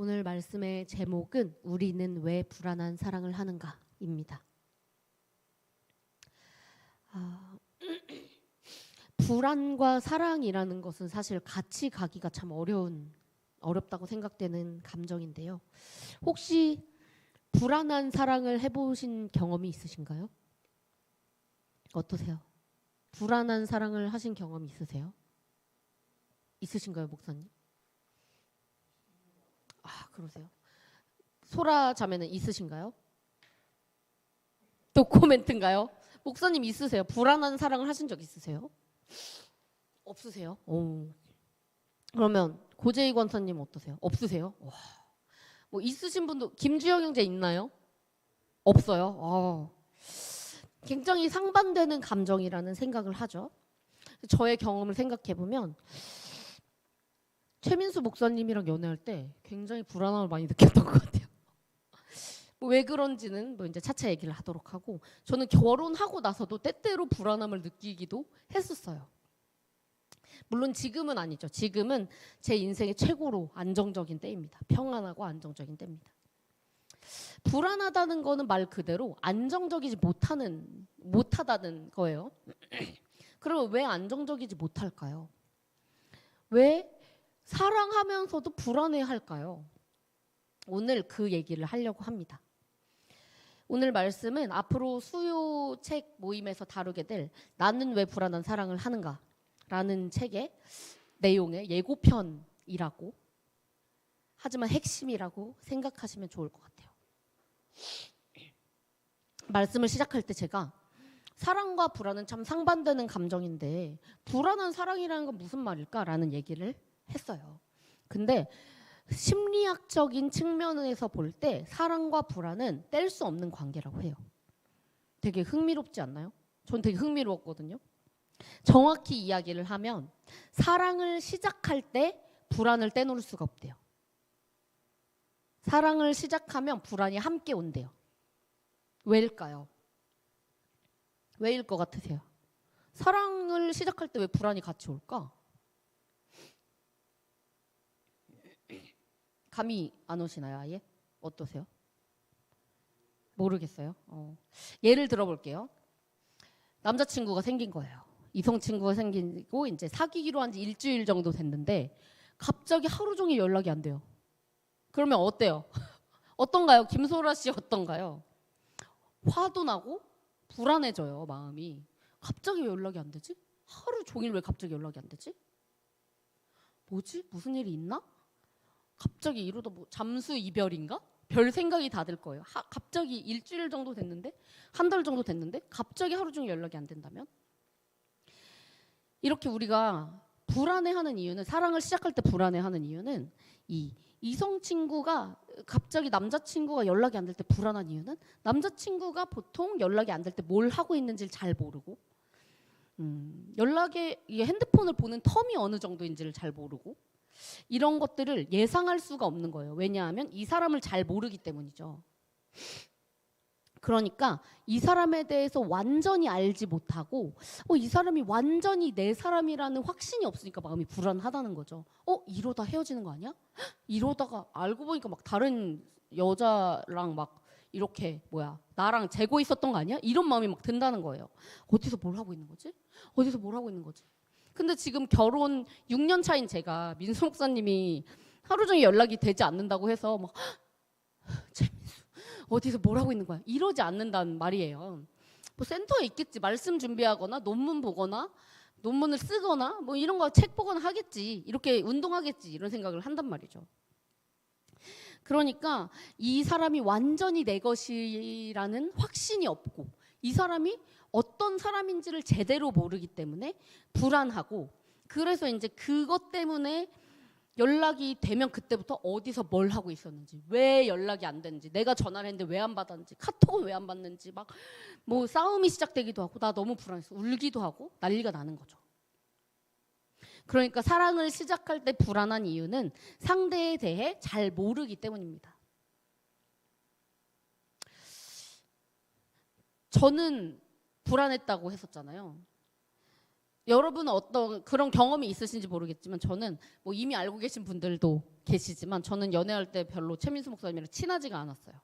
오늘 말씀의 제목은 우리는 왜 불안한 사랑을 하는가입니다. 불안과 사랑이라는 것은 사실 같이 가기가 참 어렵다고 생각되는 감정인데요. 혹시 불안한 사랑을 해보신 경험이 있으신가요? 어떠세요? 불안한 사랑을 하신 경험이 있으세요? 있으신가요, 목사님? 그러세요? 소라 자매는 있으신가요? 노코멘트인가요? 목사님 있으세요? 불안한 사랑을 하신 적 있으세요? 없으세요? 오. 그러면 고재희 권사님 어떠세요? 없으세요? 와. 뭐 있으신 분도 김주영 형제 있나요? 없어요. 굉장히 상반되는 감정이라는 생각을 하죠. 저의 경험을 생각해 보면 최민수 목사님이랑 연애할 때 굉장히 불안함을 많이 느꼈던 것 같아요. 왜 그런지는 이제 차차 얘기를 하도록 하고, 저는 결혼하고 나서도 때때로 불안함을 느끼기도 했었어요. 물론 지금은 아니죠. 지금은 제 인생의 최고로 안정적인 때입니다. 평안하고 안정적인 때입니다. 불안하다는 거는 말 그대로 안정적이지 못하다는 거예요. 그럼 왜 안정적이지 못할까요? 왜 사랑하면서도 불안해할까요? 오늘 그 얘기를 하려고 합니다. 오늘 말씀은 앞으로 수요책 모임에서 다루게 될 나는 왜 불안한 사랑을 하는가 라는 책의 내용의 예고편이라고, 하지만 핵심이라고 생각하시면 좋을 것 같아요. 말씀을 시작할 때 제가 사랑과 불안은 참 상반되는 감정인데 불안한 사랑이라는 건 무슨 말일까라는 얘기를 했어요. 근데 심리학적인 측면에서 볼 때 사랑과 불안은 뗄 수 없는 관계라고 해요. 되게 흥미롭지 않나요? 전 되게 흥미로웠거든요. 정확히 이야기를 하면 사랑을 시작할 때 불안을 떼놓을 수가 없대요. 사랑을 시작하면 불안이 함께 온대요. 왜일까요? 왜일 것 같으세요? 사랑을 시작할 때 왜 불안이 같이 올까? 감이 안 오시나요, 아예? 어떠세요? 모르겠어요. 예를 들어볼게요. 남자친구가 생긴 거예요. 이성친구가 생기고 이제 사귀기로 한 지 일주일 정도 됐는데 갑자기 하루 종일 연락이 안 돼요. 그러면 어때요? 어떤가요? 김소라 씨 어떤가요? 화도 나고 불안해져요, 마음이. 갑자기 왜 연락이 안 되지? 하루 종일 왜 갑자기 연락이 안 되지? 뭐지? 무슨 일이 있나? 갑자기 이러다 뭐 잠수 이별인가? 별 생각이 다 들 거예요. 갑자기 일주일 정도 됐는데, 한 달 정도 됐는데 갑자기 하루 종일 연락이 안 된다면? 이렇게 우리가 불안해하는 이유는, 사랑을 시작할 때 불안해하는 이유는, 이성친구가 갑자기 남자친구가 연락이 안 될 때 불안한 이유는 남자친구가 보통 연락이 안 될 때 뭘 하고 있는지를 잘 모르고, 핸드폰을 보는 텀이 어느 정도인지를 잘 모르고, 이런 것들을 예상할 수가 없는 거예요. 왜냐하면 이 사람을 잘 모르기 때문이죠. 그러니까 이 사람에 대해서 완전히 알지 못하고 이 사람이 완전히 내 사람이라는 확신이 없으니까 마음이 불안하다는 거죠. 이러다 헤어지는 거 아니야? 이러다가 알고 보니까 막 다른 여자랑 막 이렇게 나랑 재고 있었던 거 아니야? 이런 마음이 막 든다는 거예요. 어디서 뭘 하고 있는 거지? 어디서 뭘 하고 있는 거지? 근데 지금 결혼 6년 차인 제가, 민수 목사님이 하루 종일 연락이 되지 않는다고 해서 막 최민수 어디서 뭘 하고 있는 거야? 이러지 않는다는 말이에요. 뭐 센터에 있겠지. 말씀 준비하거나 논문 보거나 논문을 쓰거나 뭐 이런 거 책 보거나 하겠지. 이렇게 운동하겠지. 이런 생각을 한단 말이죠. 그러니까 이 사람이 완전히 내 것이라는 확신이 없고, 이 사람이 어떤 사람인지를 제대로 모르기 때문에 불안하고, 그래서 이제 그것 때문에 연락이 되면 그때부터 어디서 뭘 하고 있었는지, 왜 연락이 안 됐는지, 내가 전화를 했는데 왜 안 받았는지, 카톡은 왜 안 받는지 막 싸움이 시작되기도 하고, 나 너무 불안해서 울기도 하고 난리가 나는 거죠. 그러니까 사랑을 시작할 때 불안한 이유는 상대에 대해 잘 모르기 때문입니다. 저는 불안했다고 했었잖아요. 여러분은 어떤 그런 경험이 있으신지 모르겠지만 저는 뭐 이미 알고 계신 분들도 계시지만 저는 연애할 때 별로 최민수 목사님이랑 친하지가 않았어요.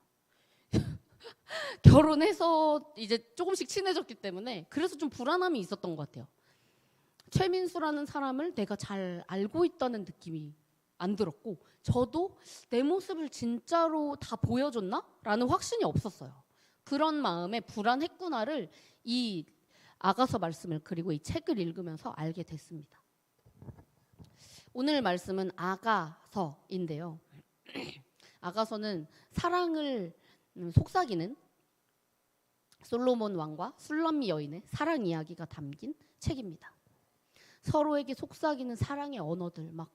결혼해서 이제 조금씩 친해졌기 때문에 그래서 좀 불안함이 있었던 것 같아요. 최민수라는 사람을 내가 잘 알고 있다는 느낌이 안 들었고 저도 내 모습을 진짜로 다 보여줬나? 라는 확신이 없었어요. 그런 마음에 불안했구나를 이 아가서 말씀을 그리고 이 책을 읽으면서 알게 됐습니다. 오늘 말씀은 아가서인데요. 아가서는 사랑을 속삭이는 솔로몬 왕과 술람미 여인의 사랑 이야기가 담긴 책입니다. 서로에게 속삭이는 사랑의 언어들, 막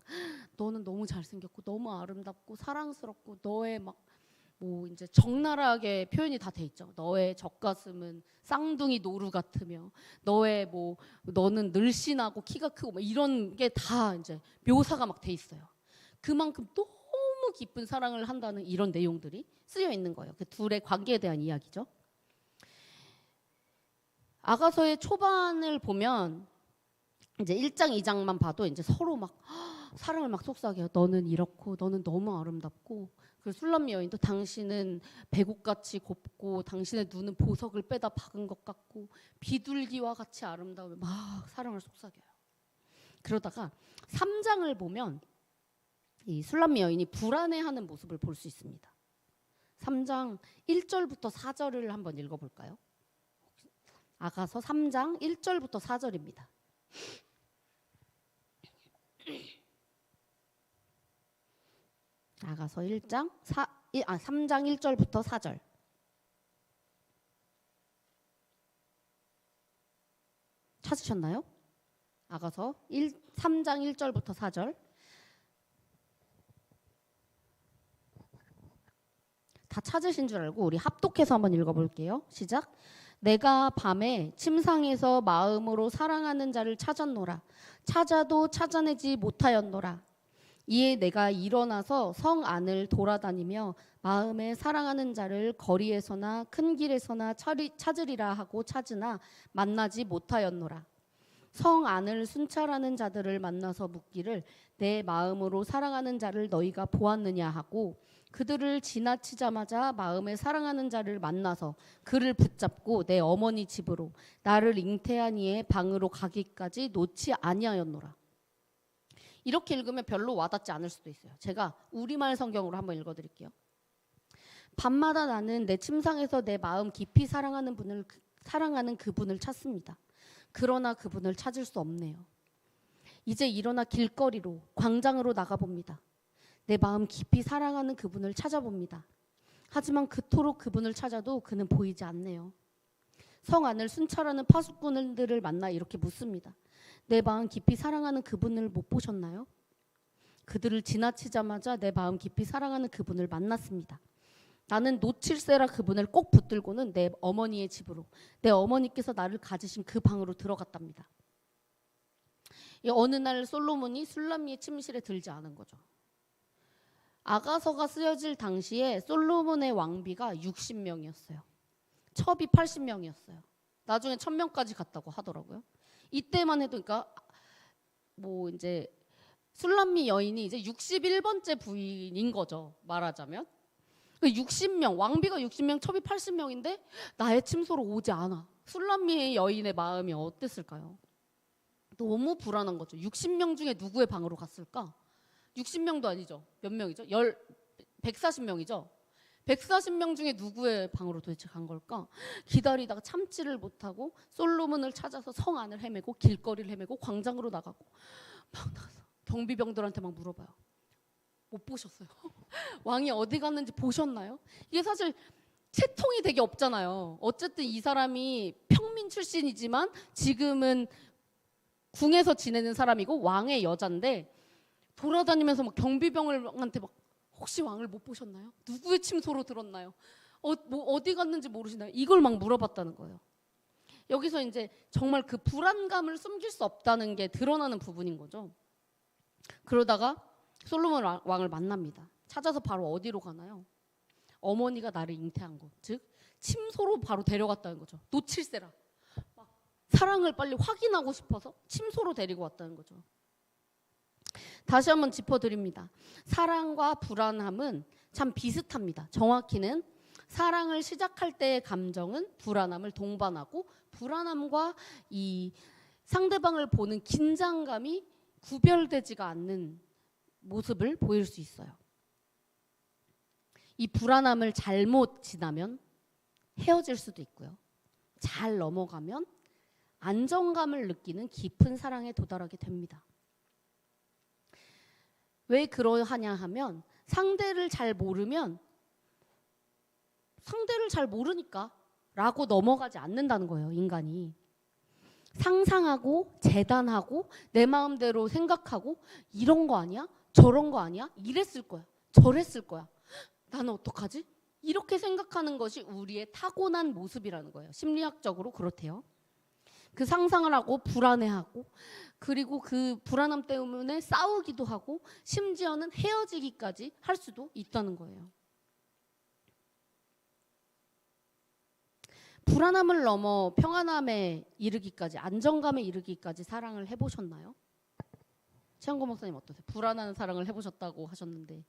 너는 너무 잘생겼고 너무 아름답고 사랑스럽고 너의 막 뭐 이제 적나라하게 표현이 다 돼 있죠. 너의 젖가슴은 쌍둥이 노루 같으며 너의 뭐 너는 늘씬하고 키가 크고 막 이런 게 다 이제 묘사가 막 돼 있어요. 그만큼 너무 깊은 사랑을 한다는 이런 내용들이 쓰여 있는 거예요. 그 둘의 관계에 대한 이야기죠. 아가서의 초반을 보면 이제 1장, 2장만 봐도 이제 서로 막 사랑을 막 속삭여요. 너는 이렇고 너는 너무 아름답고 그 술람미 여인도 당신은 배곡같이 곱고 당신의 눈은 보석을 빼다 박은 것 같고 비둘기와 같이 아름다우며 막 사랑을 속삭여요. 그러다가 3장을 보면 이 술람미 여인이 불안해하는 모습을 볼 수 있습니다. 3장 1절부터 4절을 한번 읽어볼까요? 아가서 3장 1절부터 4절입니다. 아가서 3장 1절부터 4절. 찾으셨나요? 아가서 3장 1절부터 4절. 다 찾으신 줄 알고 우리 합독해서 한번 읽어볼게요. 시작. 내가 밤에 침상에서 마음으로 사랑하는 자를 찾았노라. 찾아도 찾아내지 못하였노라. 이에 내가 일어나서 성 안을 돌아다니며 마음에 사랑하는 자를 거리에서나 큰 길에서나 찾으리라 하고 찾으나 만나지 못하였노라. 성 안을 순찰하는 자들을 만나서 묻기를 내 마음으로 사랑하는 자를 너희가 보았느냐 하고 그들을 지나치자마자 마음에 사랑하는 자를 만나서 그를 붙잡고 내 어머니 집으로 나를 잉태한 이의 방으로 가기까지 놓지 아니하였노라. 이렇게 읽으면 별로 와닿지 않을 수도 있어요. 제가 우리말 성경으로 한번 읽어드릴게요. 밤마다 나는 내 침상에서 내 마음 깊이 사랑하는 그분을 찾습니다. 그러나 그분을 찾을 수 없네요. 이제 일어나 길거리로 광장으로 나가봅니다. 내 마음 깊이 사랑하는 그분을 찾아봅니다. 하지만 그토록 그분을 찾아도 그는 보이지 않네요. 성 안을 순찰하는 파수꾼들을 만나 이렇게 묻습니다. 내 마음 깊이 사랑하는 그분을 못 보셨나요? 그들을 지나치자마자 내 마음 깊이 사랑하는 그분을 만났습니다. 나는 놓칠세라 그분을 꼭 붙들고는 내 어머니의 집으로 내 어머니께서 나를 가지신 그 방으로 들어갔답니다. 어느 날 솔로몬이 술람미의 침실에 들지 않은 거죠. 아가서가 쓰여질 당시에 솔로몬의 왕비가 60명이었어요. 첩이 80명이었어요. 나중에 1000명까지 갔다고 하더라고요. 이때만 해도 그러니까 뭐 이제 술람미 여인이 이제 61번째 부인인 거죠. 말하자면. 60명, 왕비가 60명, 첩이 80명인데 나의 침소로 오지 않아. 술람미 여인의 마음이 어땠을까요? 너무 불안한 거죠. 60명 중에 누구의 방으로 갔을까? 60명도 아니죠. 몇 명이죠? 140명이죠. 140명 중에 누구의 방으로 도대체 간 걸까? 기다리다가 참지를 못하고 솔로몬을 찾아서 성 안을 헤매고 길거리를 헤매고 광장으로 나가고 막 나가서 경비병들한테 막 물어봐요. 못 보셨어요? 왕이 어디 갔는지 보셨나요? 이게 사실 채통이 되게 없잖아요. 어쨌든 이 사람이 평민 출신이지만 지금은 궁에서 지내는 사람이고 왕의 여잔데 돌아다니면서 막 경비병들한테 막 혹시 왕을 못 보셨나요? 누구의 침소로 들었나요? 뭐 어디 갔는지 모르시나요? 이걸 막 물어봤다는 거예요. 여기서 이제 정말 그 불안감을 숨길 수 없다는 게 드러나는 부분인 거죠. 그러다가 솔로몬 왕을 만납니다. 찾아서 바로 어디로 가나요? 어머니가 나를 잉태한 곳, 즉 침소로 바로 데려갔다는 거죠. 놓칠세라. 막 사랑을 빨리 확인하고 싶어서 침소로 데리고 왔다는 거죠. 다시 한번 짚어드립니다. 사랑과 불안함은 참 비슷합니다. 정확히는 사랑을 시작할 때의 감정은 불안함을 동반하고 불안함과 이 상대방을 보는 긴장감이 구별되지가 않는 모습을 보일 수 있어요. 이 불안함을 잘못 지나면 헤어질 수도 있고요. 잘 넘어가면 안정감을 느끼는 깊은 사랑에 도달하게 됩니다. 왜 그러하냐 하면 상대를 잘 모르니까 라고 넘어가지 않는다는 거예요, 인간이. 상상하고 재단하고 내 마음대로 생각하고 이런 거 아니야? 저런 거 아니야? 이랬을 거야. 저랬을 거야. 나는 어떡하지? 이렇게 생각하는 것이 우리의 타고난 모습이라는 거예요. 심리학적으로 그렇대요. 그 상상을 하고 불안해하고 그리고 그 불안함 때문에 싸우기도 하고 심지어는 헤어지기까지 할 수도 있다는 거예요. 불안함을 넘어 평안함에 이르기까지, 안정감에 이르기까지 사랑을 해보셨나요? 최영고 목사님 어떠세요? 불안한 사랑을 해보셨다고 하셨는데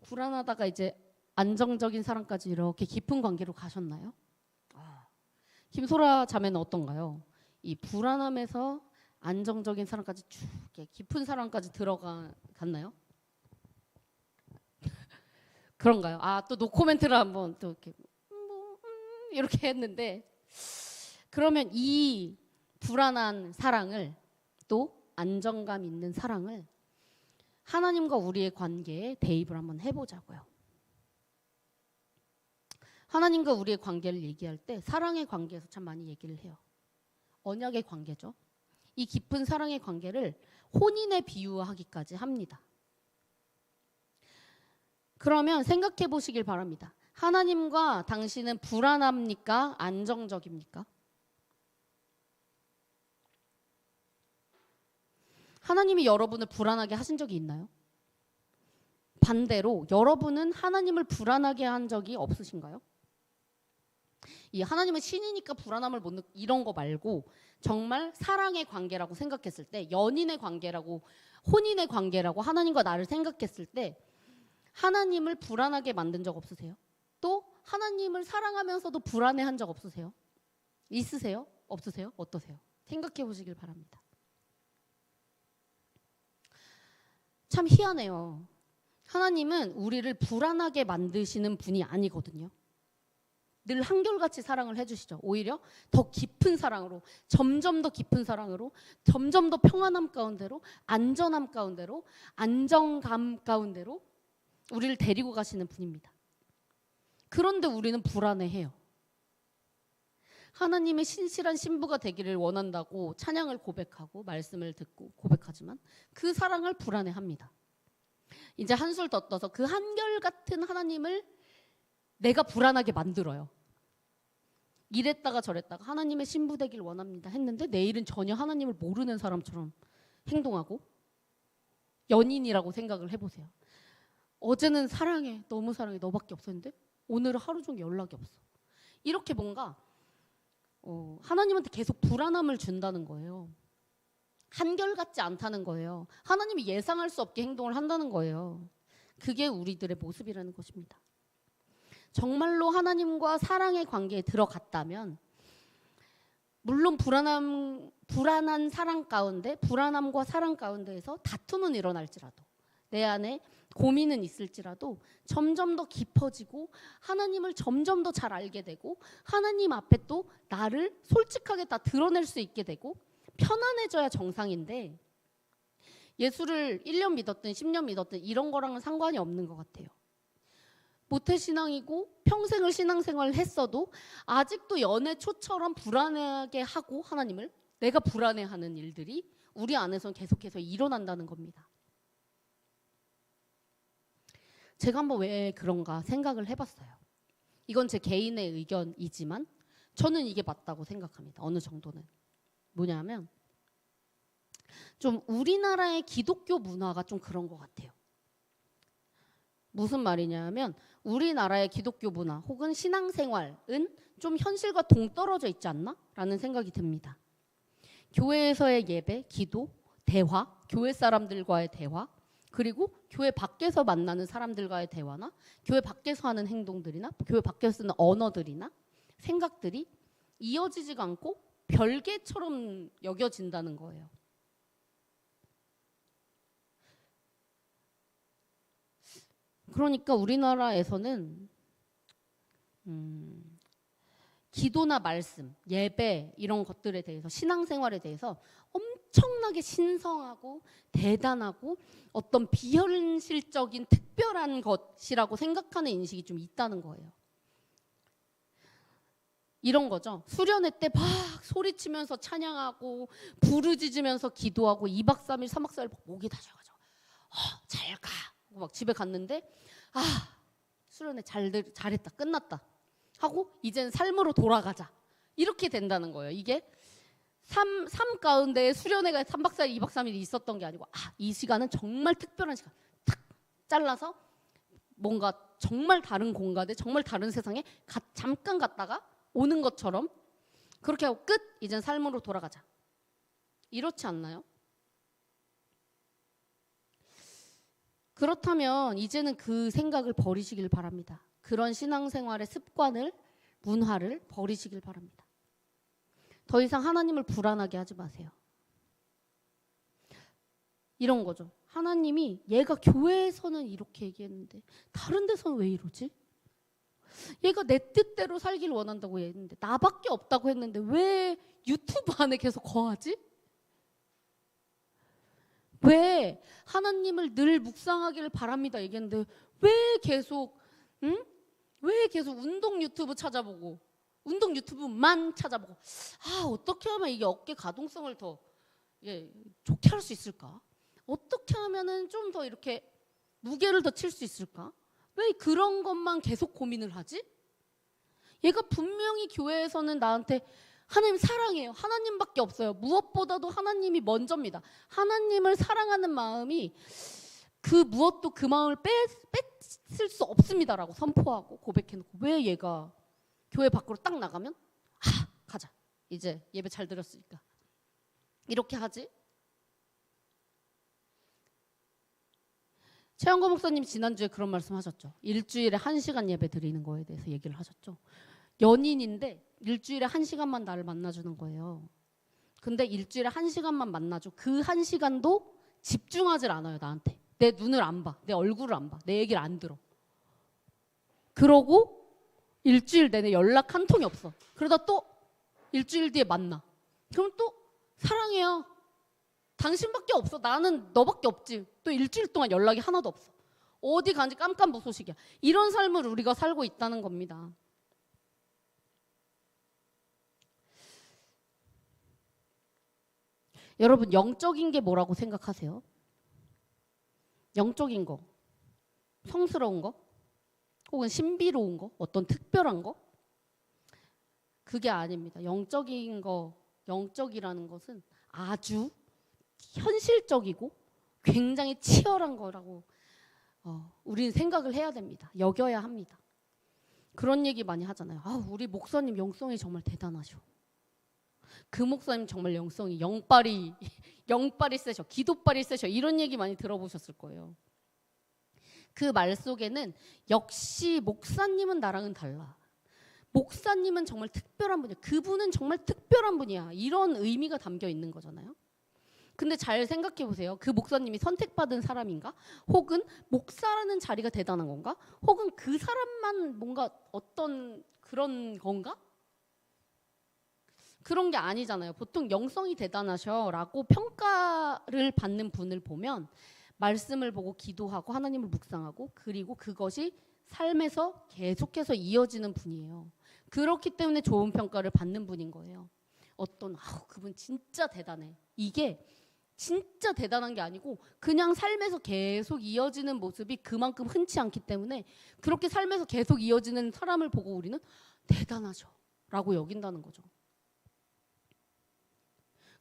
불안하다가 이제 안정적인 사랑까지 이렇게 깊은 관계로 가셨나요? 김소라 자매는 어떤가요? 이 불안함에서 안정적인 사랑까지 쭉 깊은 사랑까지 들어갔나요? 그런가요? 또 노코멘트를 한번 또 이렇게 했는데, 그러면 이 불안한 사랑을, 또 안정감 있는 사랑을 하나님과 우리의 관계에 대입을 한번 해보자고요. 하나님과 우리의 관계를 얘기할 때 사랑의 관계에서 참 많이 얘기를 해요. 언약의 관계죠. 이 깊은 사랑의 관계를 혼인에 비유하기까지 합니다. 그러면 생각해 보시길 바랍니다. 하나님과 당신은 불안합니까? 안정적입니까? 하나님이 여러분을 불안하게 하신 적이 있나요? 반대로 여러분은 하나님을 불안하게 한 적이 없으신가요? 이 하나님은 신이니까 불안함을 못 느끼 이런 거 말고 정말 사랑의 관계라고 생각했을 때, 연인의 관계라고, 혼인의 관계라고 하나님과 나를 생각했을 때 하나님을 불안하게 만든 적 없으세요? 또 하나님을 사랑하면서도 불안해한 적 없으세요? 있으세요? 없으세요? 어떠세요? 생각해 보시길 바랍니다. 참 희한해요. 하나님은 우리를 불안하게 만드시는 분이 아니거든요. 늘 한결같이 사랑을 해주시죠. 오히려 더 깊은 사랑으로, 점점 더 깊은 사랑으로, 점점 더 평안함 가운데로, 안전함 가운데로, 안정감 가운데로 우리를 데리고 가시는 분입니다. 그런데 우리는 불안해해요. 하나님의 신실한 신부가 되기를 원한다고 찬양을 고백하고 말씀을 듣고 고백하지만 그 사랑을 불안해합니다. 이제 한술 더 떠서 그 한결같은 하나님을 내가 불안하게 만들어요. 이랬다가 저랬다가 하나님의 신부 되길 원합니다 했는데 내일은 전혀 하나님을 모르는 사람처럼 행동하고, 연인이라고 생각을 해보세요. 어제는 사랑해, 너무 사랑해, 너밖에 없었는데 오늘은 하루 종일 연락이 없어. 이렇게 뭔가 하나님한테 계속 불안함을 준다는 거예요. 한결같지 않다는 거예요. 하나님이 예상할 수 없게 행동을 한다는 거예요. 그게 우리들의 모습이라는 것입니다. 정말로 하나님과 사랑의 관계에 들어갔다면, 물론 불안한 사랑 가운데, 불안함과 사랑 가운데에서 다툼은 일어날지라도, 내 안에 고민은 있을지라도 점점 더 깊어지고 하나님을 점점 더 잘 알게 되고 하나님 앞에 또 나를 솔직하게 다 드러낼 수 있게 되고 편안해져야 정상인데, 예수를 1년 믿었든 10년 믿었든 이런 거랑은 상관이 없는 것 같아요. 모태신앙이고 평생을 신앙생활을 했어도 아직도 연애 초처럼 불안하게 하고 하나님을, 내가 불안해하는 일들이 우리 안에서는 계속해서 일어난다는 겁니다. 제가 한번 왜 그런가 생각을 해봤어요. 이건 제 개인의 의견이지만 저는 이게 맞다고 생각합니다. 어느 정도는. 뭐냐면 좀 우리나라의 기독교 문화가 좀 그런 것 같아요. 무슨 말이냐면 우리나라의 기독교 문화 혹은 신앙생활은 좀 현실과 동떨어져 있지 않나? 라는 생각이 듭니다. 교회에서의 예배, 기도, 대화, 교회 사람들과의 대화, 그리고 교회 밖에서 만나는 사람들과의 대화나 교회 밖에서 하는 행동들이나 교회 밖에서 쓰는 언어들이나 생각들이 이어지지가 않고 별개처럼 여겨진다는 거예요. 그러니까 우리나라에서는 기도나 말씀, 예배 이런 것들에 대해서 신앙생활에 대해서 엄청나게 신성하고 대단하고 어떤 비현실적인 특별한 것이라고 생각하는 인식이 좀 있다는 거예요. 이런 거죠. 수련회 때 막 소리치면서 찬양하고 부르짖으면서 기도하고 2박 3일, 3박 4일 목이 다져가지고 잘 가! 막 집에 갔는데 수련회 잘했다, 끝났다 하고 이젠 삶으로 돌아가자 이렇게 된다는 거예요. 이게 삶 가운데 수련회가 3박 4일, 2박 3일이 있었던 게 아니고 이 시간은 정말 특별한 시간 탁 잘라서 뭔가 정말 다른 공간에 정말 다른 세상에 잠깐 갔다가 오는 것처럼 그렇게 하고 끝! 이젠 삶으로 돌아가자. 이렇지 않나요? 그렇다면 이제는 그 생각을 버리시길 바랍니다. 그런 신앙생활의 습관을, 문화를 버리시길 바랍니다. 더 이상 하나님을 불안하게 하지 마세요. 이런 거죠. 하나님이 얘가 교회에서는 이렇게 얘기했는데 다른 데서는 왜 이러지? 얘가 내 뜻대로 살기를 원한다고 했는데 나밖에 없다고 했는데 왜 유튜브 안에 계속 거하지? 왜 하나님을 늘 묵상하기를 바랍니다 얘기했는데 왜 계속 운동 유튜브 찾아보고 운동 유튜브만 찾아보고 어떻게 하면 이게 어깨 가동성을 더 좋게 할 수 있을까? 어떻게 하면은 좀 더 이렇게 무게를 더 칠 수 있을까? 왜 그런 것만 계속 고민을 하지? 얘가 분명히 교회에서는 나한테 하나님 사랑해요. 하나님밖에 없어요. 무엇보다도 하나님이 먼저입니다. 하나님을 사랑하는 마음이 그 무엇도 그 마음을 뺏을 수 없습니다라고 선포하고 고백해놓고 왜 얘가 교회 밖으로 딱 나가면 가자. 이제 예배 잘 드렸으니까. 이렇게 하지? 최영거 목사님 지난주에 그런 말씀 하셨죠. 일주일에 1시간 예배 드리는 거에 대해서 얘기를 하셨죠. 연인인데 일주일에 1시간만 나를 만나주는 거예요. 근데 일주일에 1시간만 만나줘. 그 1시간도 집중하질 않아요, 나한테. 내 눈을 안 봐. 내 얼굴을 안 봐. 내 얘기를 안 들어. 그러고 일주일 내내 연락 한 통이 없어. 그러다 또 일주일 뒤에 만나. 그럼 또 사랑해요. 당신밖에 없어. 나는 너밖에 없지. 또 일주일 동안 연락이 하나도 없어. 어디 간지 깜깜무소식이야. 이런 삶을 우리가 살고 있다는 겁니다. 여러분, 영적인 게 뭐라고 생각하세요? 영적인 거, 성스러운 거, 혹은 신비로운 거, 어떤 특별한 거? 그게 아닙니다. 영적인 거, 영적이라는 것은 아주 현실적이고 굉장히 치열한 거라고 우리는 생각을 해야 됩니다. 여겨야 합니다. 그런 얘기 많이 하잖아요. 우리 목사님 영성이 정말 대단하셔. 그 목사님 정말 영성이 영빨이 세셔. 기도빨이 세셔. 이런 얘기 많이 들어보셨을 거예요. 그 말 속에는 역시 목사님은 나랑은 달라. 목사님은 정말 특별한 분이야. 그분은 정말 특별한 분이야. 이런 의미가 담겨 있는 거잖아요. 근데 잘 생각해 보세요. 그 목사님이 선택받은 사람인가? 혹은 목사라는 자리가 대단한 건가? 혹은 그 사람만 뭔가 어떤 그런 건가? 그런 게 아니잖아요. 보통 영성이 대단하셔라고 평가를 받는 분을 보면 말씀을 보고 기도하고 하나님을 묵상하고 그리고 그것이 삶에서 계속해서 이어지는 분이에요. 그렇기 때문에 좋은 평가를 받는 분인 거예요. 어떤 그분 진짜 대단해. 이게 진짜 대단한 게 아니고 그냥 삶에서 계속 이어지는 모습이 그만큼 흔치 않기 때문에 그렇게 삶에서 계속 이어지는 사람을 보고 우리는 대단하죠 라고 여긴다는 거죠.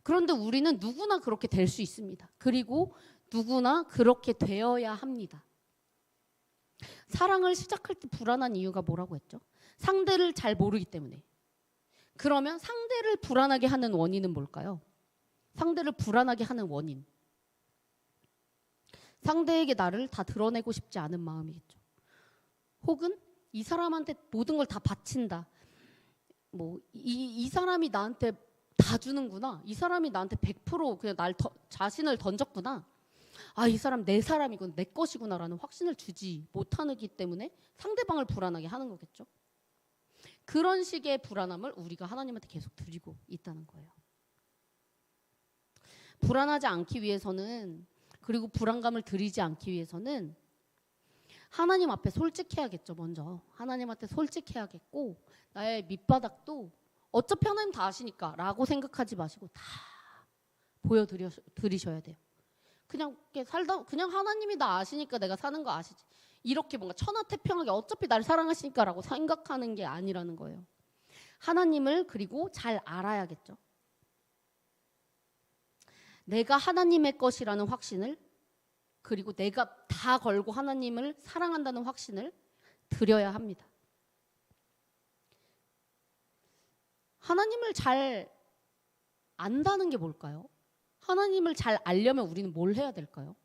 그런데 우리는 누구나 그렇게 될 수 있습니다. 그리고 누구나 그렇게 되어야 합니다. 사랑을 시작할 때 불안한 이유가 뭐라고 했죠? 상대를 잘 모르기 때문에. 그러면 상대를 불안하게 하는 원인은 뭘까요? 상대를 불안하게 하는 원인. 상대에게 나를 다 드러내고 싶지 않은 마음이겠죠. 혹은 이 사람한테 모든 걸 다 바친다. 뭐 이 사람이 나한테 다 주는구나. 이 사람이 나한테 100% 그냥 자신을 던졌구나. 아, 이 사람 내 사람이구나, 내 것이구나라는 확신을 주지 못하기 때문에 상대방을 불안하게 하는 거겠죠. 그런 식의 불안함을 우리가 하나님한테 계속 드리고 있다는 거예요. 불안하지 않기 위해서는, 그리고 불안감을 드리지 않기 위해서는 하나님 앞에 솔직해야겠죠. 먼저 하나님한테 솔직해야겠고, 나의 밑바닥도 어차피 하나님 다 아시니까 라고 생각하지 마시고 다 보여드리셔야 돼요. 그냥 살다 그냥 하나님이 나 아시니까 내가 사는 거 아시지, 이렇게 뭔가 천하태평하게 어차피 날 사랑하시니까 라고 생각하는 게 아니라는 거예요. 하나님을 그리고 잘 알아야겠죠. 내가 하나님의 것이라는 확신을, 그리고 내가 다 걸고 하나님을 사랑한다는 확신을 드려야 합니다. 하나님을 잘 안다는 게 뭘까요? 하나님을 잘 알려면 우리는 뭘 해야 될까요?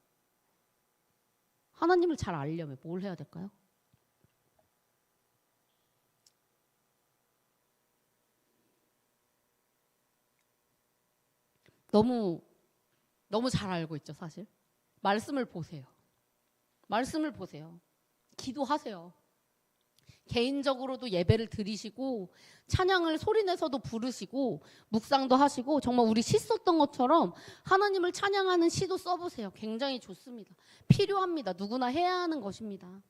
하나님을 잘 알려면 뭘 해야 될까요? 너무 잘 알고 있죠, 사실. 말씀을 보세요. 말씀을 보세요. 기도하세요. 개인적으로도 예배를 드리시고 찬양을 소리내서도 부르시고 묵상도 하시고, 정말 우리 시 썼던 것처럼 하나님을 찬양하는 시도 써보세요. 굉장히 좋습니다. 필요합니다. 누구나 해야 하는 것입니다.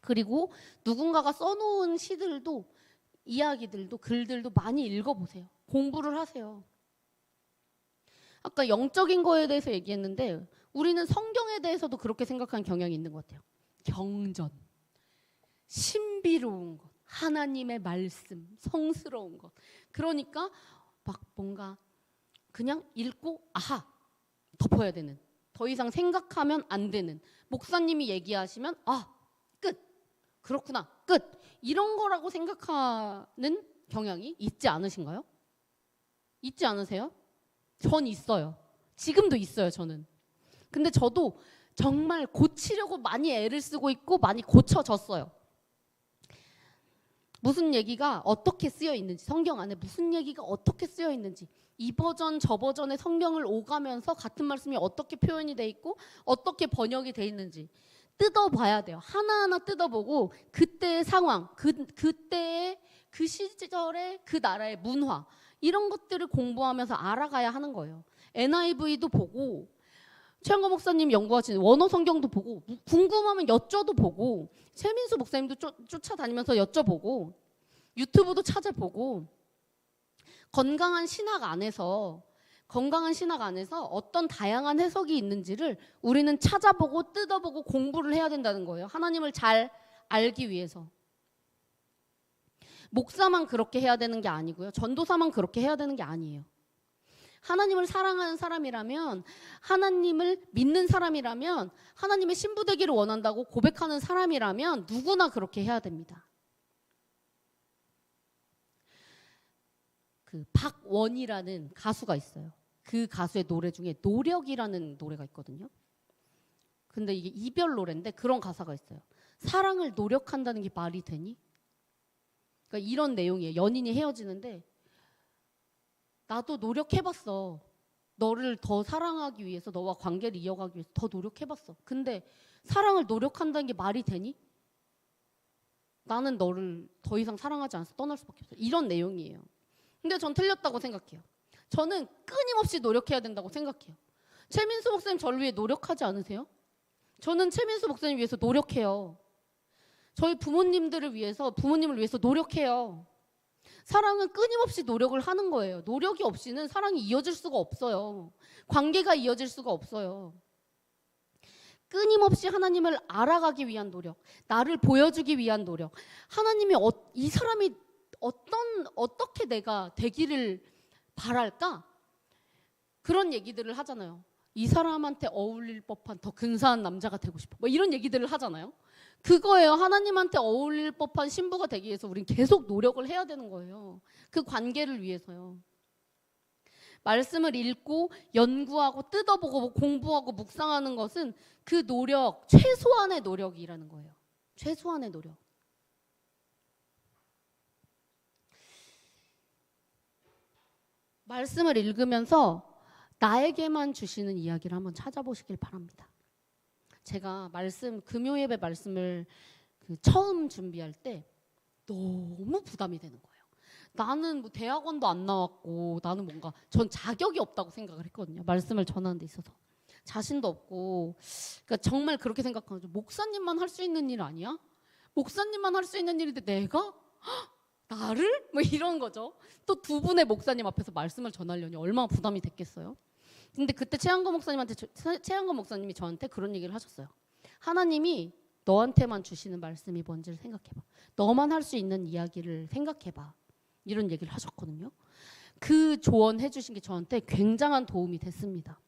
그리고 누군가가 써놓은 시들도, 이야기들도, 글들도 많이 읽어보세요. 공부를 하세요. 아까 영적인 거에 대해서 얘기했는데 우리는 성경에 대해서도 그렇게 생각하는 경향이 있는 것 같아요. 경전, 신비로운 것, 하나님의 말씀, 성스러운 것. 그러니까 막 뭔가 그냥 읽고 아하 덮어야 되는, 더 이상 생각하면 안 되는, 목사님이 얘기하시면 아 끝, 그렇구나 끝, 이런 거라고 생각하는 경향이 있지 않으신가요? 있지 않으세요? 전 있어요. 지금도 있어요, 저는. 근데 저도 정말 고치려고 많이 애를 쓰고 있고 많이 고쳐졌어요. 무슨 얘기가 어떻게 쓰여 있는지, 성경 안에 무슨 얘기가 어떻게 쓰여 있는지, 이 버전 저 버전의 성경을 오가면서 같은 말씀이 어떻게 표현이 돼 있고 어떻게 번역이 돼 있는지 뜯어봐야 돼요. 하나하나 뜯어보고 그때의 상황, 그때의 그 시절의 그 나라의 문화, 이런 것들을 공부하면서 알아가야 하는 거예요. NIV도 보고, 최영거 목사님 연구하신 원어 성경도 보고, 궁금하면 여쭤도 보고, 최민수 목사님도 쫓아다니면서 여쭤보고, 유튜브도 찾아보고, 건강한 신학 안에서 어떤 다양한 해석이 있는지를 우리는 찾아보고 뜯어보고 공부를 해야 된다는 거예요. 하나님을 잘 알기 위해서. 목사만 그렇게 해야 되는 게 아니고요. 전도사만 그렇게 해야 되는 게 아니에요. 하나님을 사랑하는 사람이라면, 하나님을 믿는 사람이라면, 하나님의 신부 되기를 원한다고 고백하는 사람이라면 누구나 그렇게 해야 됩니다. 그 박원이라는 가수가 있어요. 그 가수의 노래 중에 노력이라는 노래가 있거든요. 근데 이게 이별 노래인데 그런 가사가 있어요. 사랑을 노력한다는 게 말이 되니? 그러니까 이런 내용이에요. 연인이 헤어지는데 나도 노력해봤어. 너를 더 사랑하기 위해서, 너와 관계를 이어가기 위해서 더 노력해봤어. 근데 사랑을 노력한다는 게 말이 되니? 나는 너를 더 이상 사랑하지 않아서 떠날 수밖에 없어. 이런 내용이에요. 근데 전 틀렸다고 생각해요. 저는 끊임없이 노력해야 된다고 생각해요. 최민수 목사님 저를 위해 노력하지 않으세요? 저는 최민수 목사님 위해서 노력해요. 저희 부모님을 위해서 노력해요. 사랑은 끊임없이 노력을 하는 거예요. 노력이 없이는 사랑이 이어질 수가 없어요. 관계가 이어질 수가 없어요. 끊임없이 하나님을 알아가기 위한 노력, 나를 보여주기 위한 노력, 하나님이 이 사람이 어떻게 내가 되기를 바랄까? 그런 얘기들을 하잖아요. 이 사람한테 어울릴 법한 더 근사한 남자가 되고 싶어. 뭐 이런 얘기들을 하잖아요. 그거예요. 하나님한테 어울릴 법한 신부가 되기 위해서 우린 계속 노력을 해야 되는 거예요. 그 관계를 위해서요. 말씀을 읽고 연구하고 뜯어보고 공부하고 묵상하는 것은 그 노력, 최소한의 노력이라는 거예요. 최소한의 노력. 말씀을 읽으면서 나에게만 주시는 이야기를 한번 찾아보시길 바랍니다. 제가 금요 예배 말씀을 처음 준비할 때 너무 부담이 되는 거예요. 나는 뭐 대학원도 안 나왔고 나는 뭔가 전 자격이 없다고 생각을 했거든요. 말씀을 전하는 데 있어서 자신도 없고, 그러니까 정말 그렇게 생각하죠. 목사님만 할 수 있는 일 아니야? 목사님만 할 수 있는 일인데 내가? 나를? 뭐 이런 거죠. 또 두 분의 목사님 앞에서 말씀을 전하려니 얼마나 부담이 됐겠어요. 근데 그때 최한건 목사님이 저한테 그런 얘기를 하셨어요. 하나님이 너한테만 주시는 말씀이 뭔지를 생각해봐. 너만 할 수 있는 이야기를 생각해봐. 이런 얘기를 하셨거든요. 그 조언해 주신 게 저한테 굉장한 도움이 됐습니다.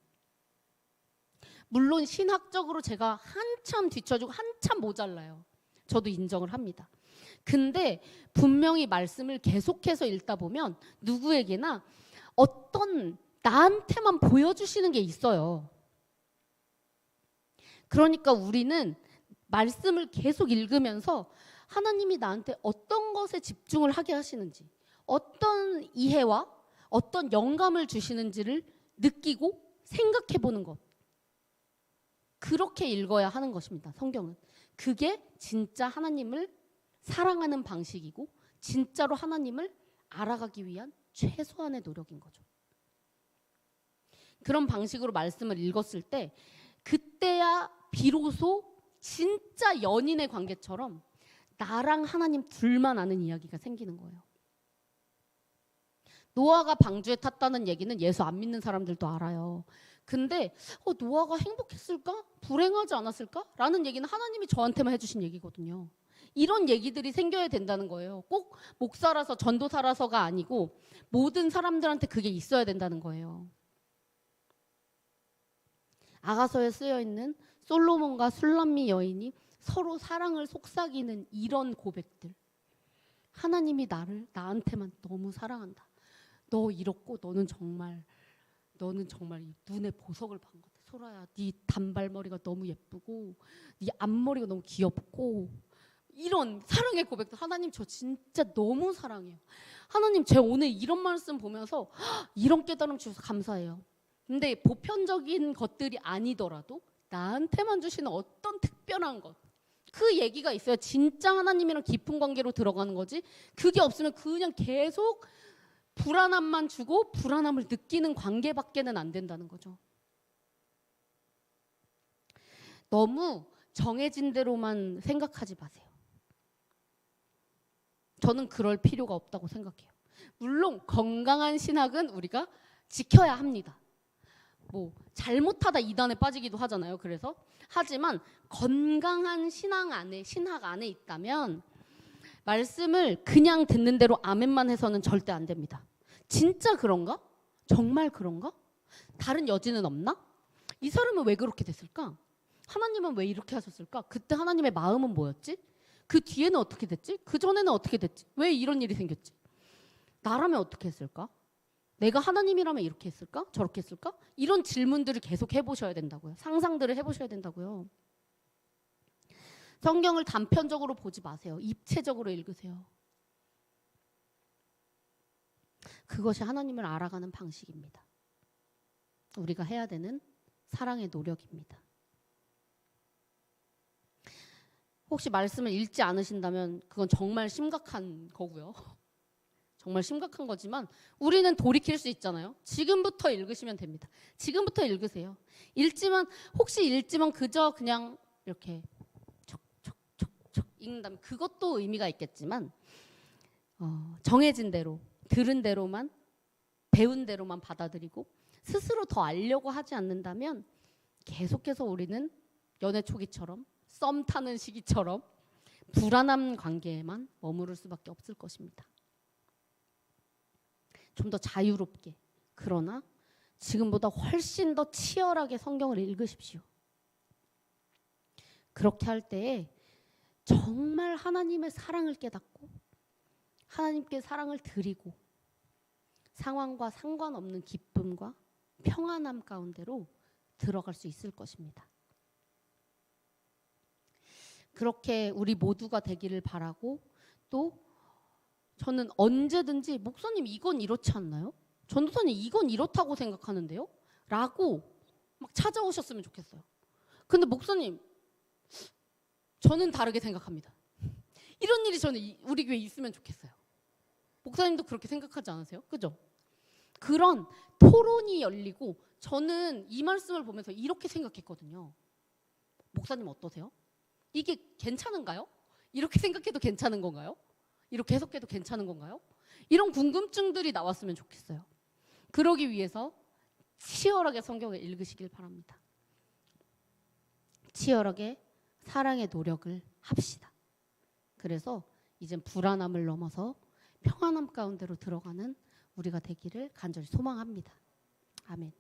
물론 신학적으로 제가 한참 뒤처지고 한참 모자라요. 저도 인정을 합니다. 근데 분명히 말씀을 계속해서 읽다 보면 누구에게나 어떤 나한테만 보여주시는 게 있어요. 그러니까 우리는 말씀을 계속 읽으면서 하나님이 나한테 어떤 것에 집중을 하게 하시는지, 어떤 이해와 어떤 영감을 주시는지를 느끼고 생각해 보는 것. 그렇게 읽어야 하는 것입니다. 성경은. 그게 진짜 하나님을 사랑하는 방식이고 진짜로 하나님을 알아가기 위한 최소한의 노력인 거죠. 그런 방식으로 말씀을 읽었을 때 그때야 비로소 진짜 연인의 관계처럼 나랑 하나님 둘만 아는 이야기가 생기는 거예요. 노아가 방주에 탔다는 얘기는 예수 안 믿는 사람들도 알아요. 근데 노아가 행복했을까? 불행하지 않았을까? 라는 얘기는 하나님이 저한테만 해주신 얘기거든요. 이런 얘기들이 생겨야 된다는 거예요. 꼭 목사라서 전도사라서가 아니고 모든 사람들한테 그게 있어야 된다는 거예요. 아가서에 쓰여있는 솔로몬과 술람미 여인이 서로 사랑을 속삭이는 이런 고백들. 하나님이 나한테만 너무 사랑한다. 너 이렇고 너는 정말 눈에 보석을 반 것 같아. 소라야, 네 단발머리가 너무 예쁘고 네 앞머리가 너무 귀엽고, 이런 사랑의 고백들. 하나님 저 진짜 너무 사랑해요. 하나님 제가 오늘 이런 말씀 보면서 이런 깨달음 주셔서 감사해요. 근데 보편적인 것들이 아니더라도 나한테만 주시는 어떤 특별한 것, 그 얘기가 있어야 진짜 하나님이랑 깊은 관계로 들어가는 거지. 그게 없으면 그냥 계속 불안함만 주고 불안함을 느끼는 관계밖에는 안 된다는 거죠. 너무 정해진 대로만 생각하지 마세요. 저는 그럴 필요가 없다고 생각해요. 물론 건강한 신학은 우리가 지켜야 합니다. 뭐 잘못하다 이단에 빠지기도 하잖아요. 그래서 하지만 건강한 신학 안에 있다면 말씀을 그냥 듣는 대로 아멘만 해서는 절대 안 됩니다. 진짜 그런가? 정말 그런가? 다른 여지는 없나? 이 사람은 왜 그렇게 됐을까? 하나님은 왜 이렇게 하셨을까? 그때 하나님의 마음은 뭐였지? 그 뒤에는 어떻게 됐지? 그 전에는 어떻게 됐지? 왜 이런 일이 생겼지? 나라면 어떻게 했을까? 내가 하나님이라면 이렇게 했을까? 저렇게 했을까? 이런 질문들을 계속 해보셔야 된다고요. 상상들을 해보셔야 된다고요. 성경을 단편적으로 보지 마세요. 입체적으로 읽으세요. 그것이 하나님을 알아가는 방식입니다. 우리가 해야 되는 사랑의 노력입니다. 혹시 말씀을 읽지 않으신다면 그건 정말 심각한 거고요. 정말 심각한 거지만 우리는 돌이킬 수 있잖아요. 지금부터 읽으시면 됩니다. 지금부터 읽으세요. 혹시 읽지만 그저 그냥 이렇게 촉촉촉촉 읽는다면 그것도 의미가 있겠지만 정해진 대로, 들은 대로만, 배운 대로만 받아들이고 스스로 더 알려고 하지 않는다면 계속해서 우리는 연애 초기처럼, 썸 타는 시기처럼 불안한 관계에만 머무를 수밖에 없을 것입니다. 좀 더 자유롭게, 그러나 지금보다 훨씬 더 치열하게 성경을 읽으십시오. 그렇게 할 때에 정말 하나님의 사랑을 깨닫고 하나님께 사랑을 드리고 상황과 상관없는 기쁨과 평안함 가운데로 들어갈 수 있을 것입니다. 그렇게 우리 모두가 되기를 바라고, 또 저는 언제든지 목사님 이건 이렇지 않나요? 전도사님 이건 이렇다고 생각하는데요? 라고 막 찾아오셨으면 좋겠어요. 근데 목사님 저는 다르게 생각합니다. 이런 일이 저는 우리 교회에 있으면 좋겠어요. 목사님도 그렇게 생각하지 않으세요? 그죠? 그런 토론이 열리고, 저는 이 말씀을 보면서 이렇게 생각했거든요. 목사님 어떠세요? 이게 괜찮은가요? 이렇게 생각해도 괜찮은 건가요? 이렇게 해석해도 괜찮은 건가요? 이런 궁금증들이 나왔으면 좋겠어요. 그러기 위해서 치열하게 성경을 읽으시길 바랍니다. 치열하게 사랑의 노력을 합시다. 그래서 이젠 불안함을 넘어서 평안함 가운데로 들어가는 우리가 되기를 간절히 소망합니다. 아멘.